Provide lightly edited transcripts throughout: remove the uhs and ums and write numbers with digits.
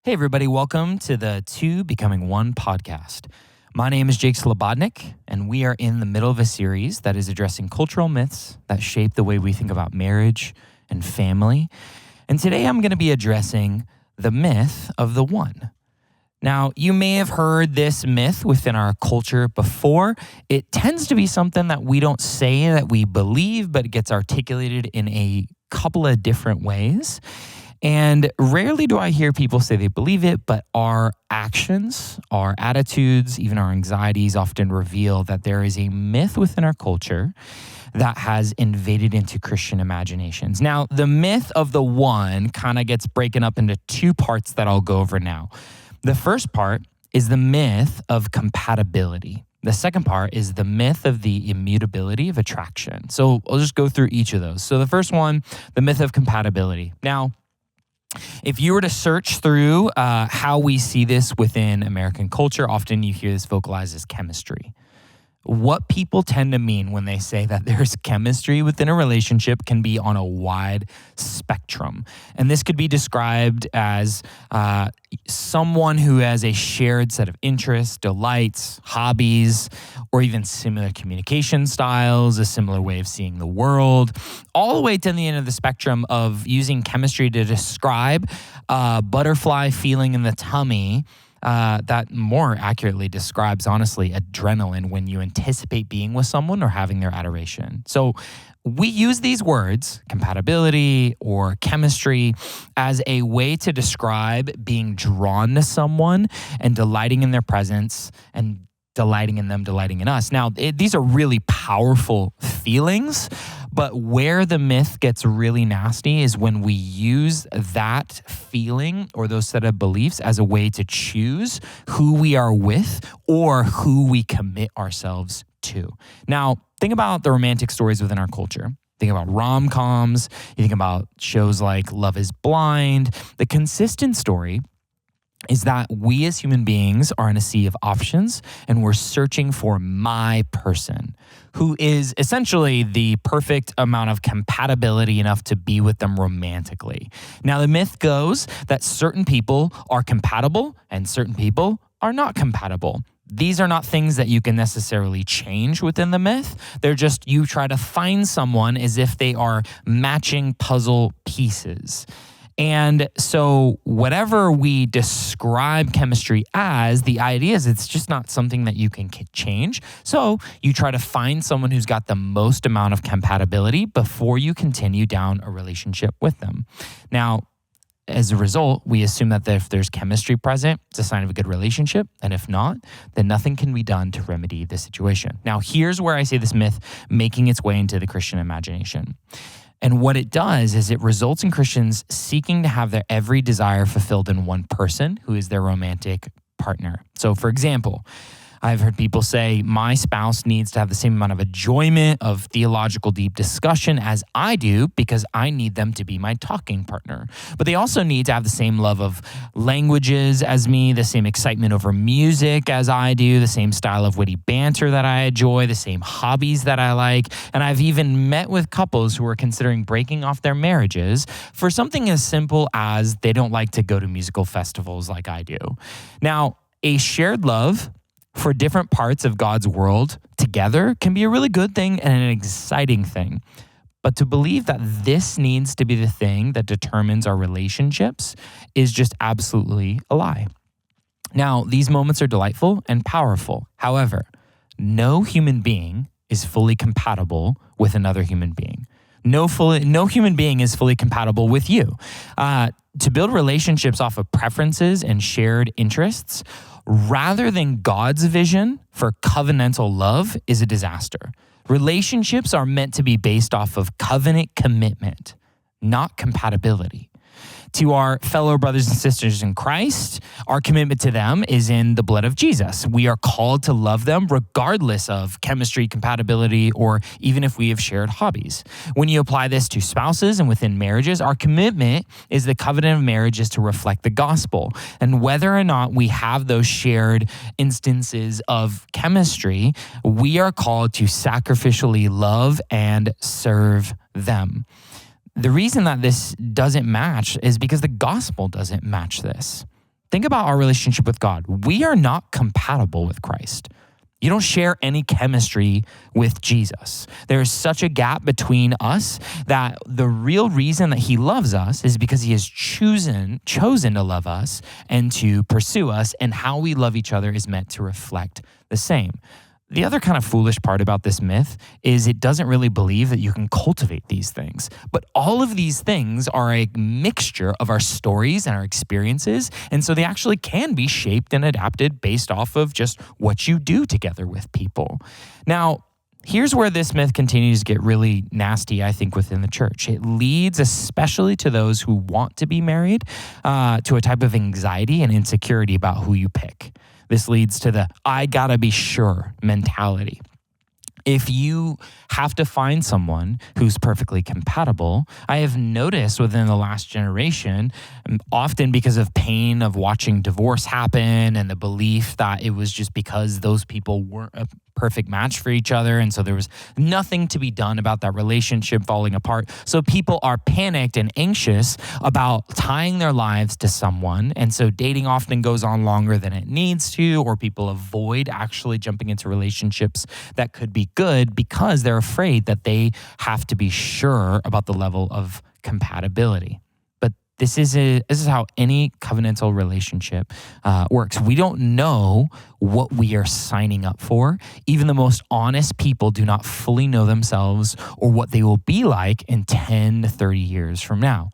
Hey, everybody, welcome to the Two Becoming One podcast. My name is Jake Slobodnik, and we are in the middle of a series that is addressing cultural myths that shape the way we think about marriage and family. And today I'm going to be addressing the myth of the one. Now, you may have heard this myth within our culture before. It tends to be something that we don't say that we believe, but it gets articulated in a couple of different ways. And rarely do I hear people say they believe it, but our actions, our attitudes, even our anxieties often reveal that there is a myth within our culture that has invaded into Christian imaginations. Now, the myth of the one kind of gets broken up into two parts that I'll go over now. The first part is the myth of compatibility. The second part is the myth of the immutability of attraction. So I'll just go through each of those. So the first one, the myth of compatibility. Now, if you were to search through how we see this within American culture, often you hear this vocalized as chemistry. What people tend to mean when they say that there's chemistry within a relationship can be on a wide spectrum. And this could be described as someone who has a shared set of interests, delights, hobbies, or even similar communication styles, a similar way of seeing the world, all the way to the end of the spectrum of using chemistry to describe a butterfly feeling in the tummy that more accurately describes, honestly, adrenaline when you anticipate being with someone or having their adoration. So we use these words, compatibility or chemistry, as a way to describe being drawn to someone and delighting in their presence and delighting in them, delighting in us. Now, these are really powerful feelings, but where the myth gets really nasty is when we use that feeling or those set of beliefs as a way to choose who we are with or who we commit ourselves to. Now, think about the romantic stories within our culture. Think about rom-coms. You think about shows like Love is Blind. The consistent story is that we as human beings are in a sea of options and we're searching for my person who is essentially the perfect amount of compatibility enough to be with them romantically. Now, the myth goes that certain people are compatible and certain people are not compatible. These are not things that you can necessarily change within the myth. They're just you try to find someone as if they are matching puzzle pieces. And so whatever we describe chemistry as, the idea is it's just not something that you can change. So you try to find someone who's got the most amount of compatibility before you continue down a relationship with them. Now, as a result, we assume that if there's chemistry present, it's a sign of a good relationship. And if not, then nothing can be done to remedy the situation. Now, here's where I see this myth making its way into the Christian imagination. And what it does is it results in Christians seeking to have their every desire fulfilled in one person who is their romantic partner. So, for example, I've heard people say, my spouse needs to have the same amount of enjoyment of theological deep discussion as I do because I need them to be my talking partner. But they also need to have the same love of languages as me, the same excitement over music as I do, the same style of witty banter that I enjoy, the same hobbies that I like. And I've even met with couples who are considering breaking off their marriages for something as simple as they don't like to go to musical festivals like I do. Now, a shared love for different parts of God's world together can be a really good thing and an exciting thing. But to believe that this needs to be the thing that determines our relationships is just absolutely a lie. Now, these moments are delightful and powerful. However, no human being is fully compatible with another human being. No human being is fully compatible with you. To build relationships off of preferences and shared interests, rather than God's vision for covenantal love, is a disaster. Relationships are meant to be based off of covenant commitment, not compatibility. To our fellow brothers and sisters in Christ, our commitment to them is in the blood of Jesus. We are called to love them regardless of chemistry, compatibility, or even if we have shared hobbies. When you apply this to spouses and within marriages, our commitment is the covenant of marriage is to reflect the gospel. And whether or not we have those shared instances of chemistry, we are called to sacrificially love and serve them. The reason that this doesn't match is because the gospel doesn't match this. think about our relationship with God. We are not compatible with Christ. You don't share any chemistry with Jesus. There is such a gap between us that the real reason that he loves us is because he has chosen to love us and to pursue us, and how we love each other is meant to reflect the same. The other kind of foolish part about this myth is it doesn't really believe that you can cultivate these things. But all of these things are a mixture of our stories and our experiences. And so they actually can be shaped and adapted based off of just what you do together with people. Now, here's where this myth continues to get really nasty, I think, within the church. It leads especially to those who want to be married to a type of anxiety and insecurity about who you pick. This leads to the I gotta be sure mentality. If you have to find someone who's perfectly compatible, I have noticed within the last generation, often because of pain of watching divorce happen and the belief that it was just because those people weren't a perfect match for each other, and so there was nothing to be done about that relationship falling apart. So people are panicked and anxious about tying their lives to someone, and so dating often goes on longer than it needs to, or people avoid actually jumping into relationships that could be good because they're afraid that they have to be sure about the level of compatibility. This is how any covenantal relationship works. We don't know what we are signing up for. Even the most honest people do not fully know themselves or what they will be like in 10 to 30 years from now.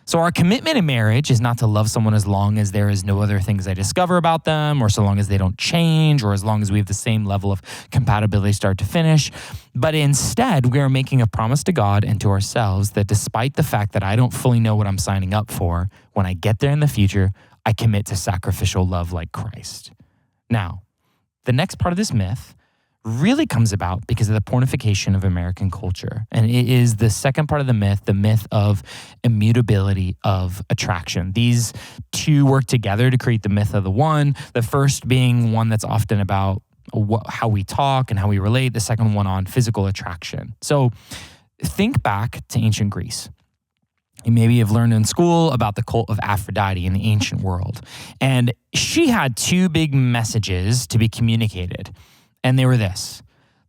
So our commitment in marriage is not to love someone as long as there is no other things I discover about them, or so long as they don't change, or as long as we have the same level of compatibility start to finish. But instead, we are making a promise to God and to ourselves that despite the fact that I don't fully know what I'm signing up for, when I get there in the future, I commit to sacrificial love like Christ. Now, the next part of this myth really comes about because of the pornification of American culture. And it is the second part of the myth of immutability of attraction. These two work together to create the myth of the one. The first being one that's often about how we talk and how we relate. The second one on physical attraction. So think back to ancient Greece. You maybe have learned in school about the cult of Aphrodite in the ancient world. And she had two big messages to be communicated. And they were this: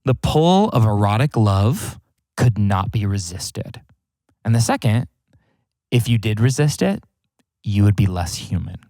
the pull of erotic love could not be resisted. And the second, if you did resist it, you would be less human.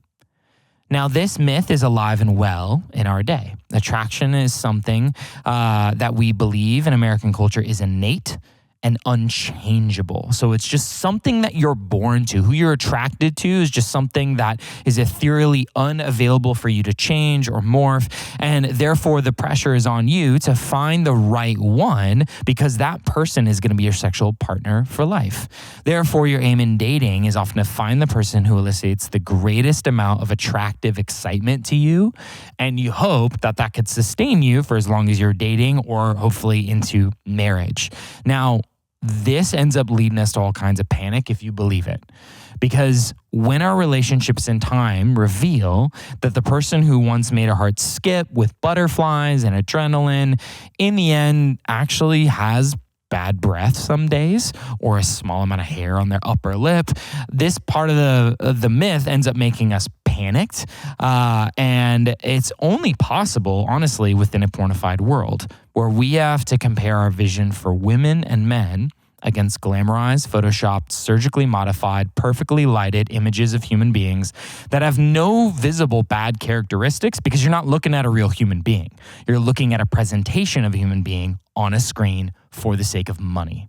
Now, this myth is alive and well in our day. Attraction is something that we believe in American culture is innate and unchangeable. So it's just something that you're born to. Who you're attracted to is just something that is ethereally unavailable for you to change or morph. And therefore, the pressure is on you to find the right one, because that person is going to be your sexual partner for life. Therefore, your aim in dating is often to find the person who elicits the greatest amount of attractive excitement to you. And you hope that that could sustain you for as long as you're dating, or hopefully into marriage. Now, this ends up leading us to all kinds of panic if you believe it. Because when our relationships in time reveal that the person who once made our hearts skip with butterflies and adrenaline, in the end actually has bad breath some days, or a small amount of hair on their upper lip, this part of the myth ends up making us panicked. And it's only possible, honestly, within a pornified world, where we have to compare our vision for women and men against glamorized, photoshopped, surgically modified, perfectly lighted images of human beings that have no visible bad characteristics, because you're not looking at a real human being. You're looking at a presentation of a human being on a screen for the sake of money.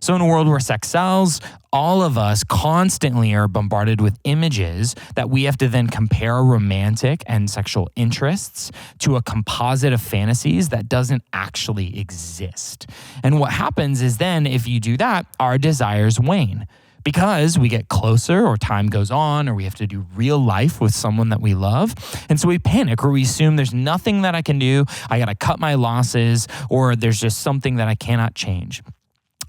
So in a world where sex sells, all of us constantly are bombarded with images that we have to then compare our romantic and sexual interests to a composite of fantasies that doesn't actually exist. And what happens is then, if you do that, our desires wane, because we get closer, or time goes on, or we have to do real life with someone that we love. And so we panic, or we assume there's nothing that I can do. I got to cut my losses, or there's just something that I cannot change.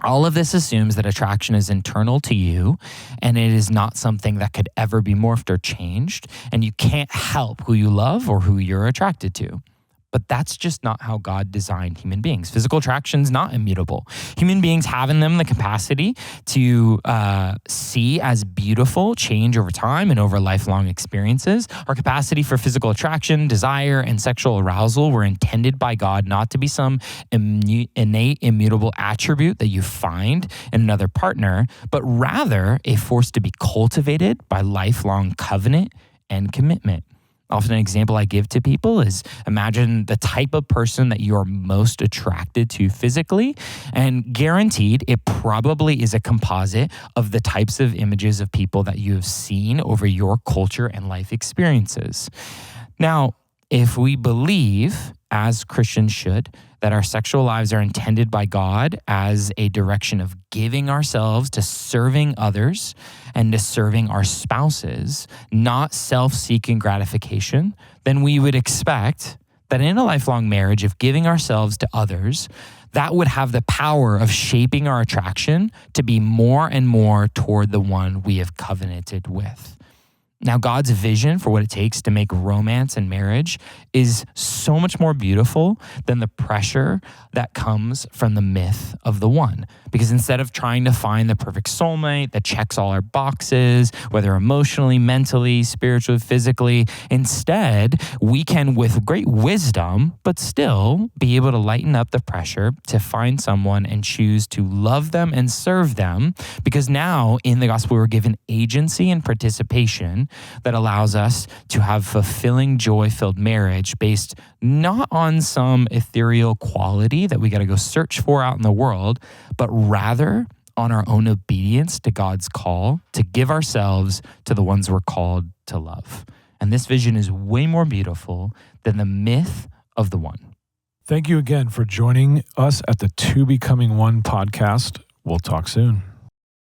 All of this assumes that attraction is internal to you, and it is not something that could ever be morphed or changed, and you can't help who you love or who you're attracted to. But that's just not how God designed human beings. Physical attraction is not immutable. Human beings have in them the capacity to see as beautiful change over time and over lifelong experiences. Our capacity for physical attraction, desire, and sexual arousal were intended by God not to be some innate, immutable attribute that you find in another partner, but rather a force to be cultivated by lifelong covenant and commitment. Often an example I give to people is imagine the type of person that you're most attracted to physically, and guaranteed it probably is a composite of the types of images of people that you have seen over your culture and life experiences. Now, if we believe, as Christians should, that our sexual lives are intended by God as a direction of giving ourselves to serving others and to serving our spouses, not self-seeking gratification, then we would expect that in a lifelong marriage of giving ourselves to others, that would have the power of shaping our attraction to be more and more toward the one we have covenanted with. Now, God's vision for what it takes to make romance and marriage is so much more beautiful than the pressure that comes from the myth of the one. Because instead of trying to find the perfect soulmate that checks all our boxes, whether emotionally, mentally, spiritually, physically, instead, we can, with great wisdom, but still be able to lighten up the pressure to find someone and choose to love them and serve them. Because now in the gospel, we're given agency and participation that allows us to have fulfilling, joy-filled marriage based not on some ethereal quality that we got to go search for out in the world, but rather on our own obedience to God's call to give ourselves to the ones we're called to love. And this vision is way more beautiful than the myth of the one. Thank you again for joining us at the Two Becoming One podcast. We'll talk soon.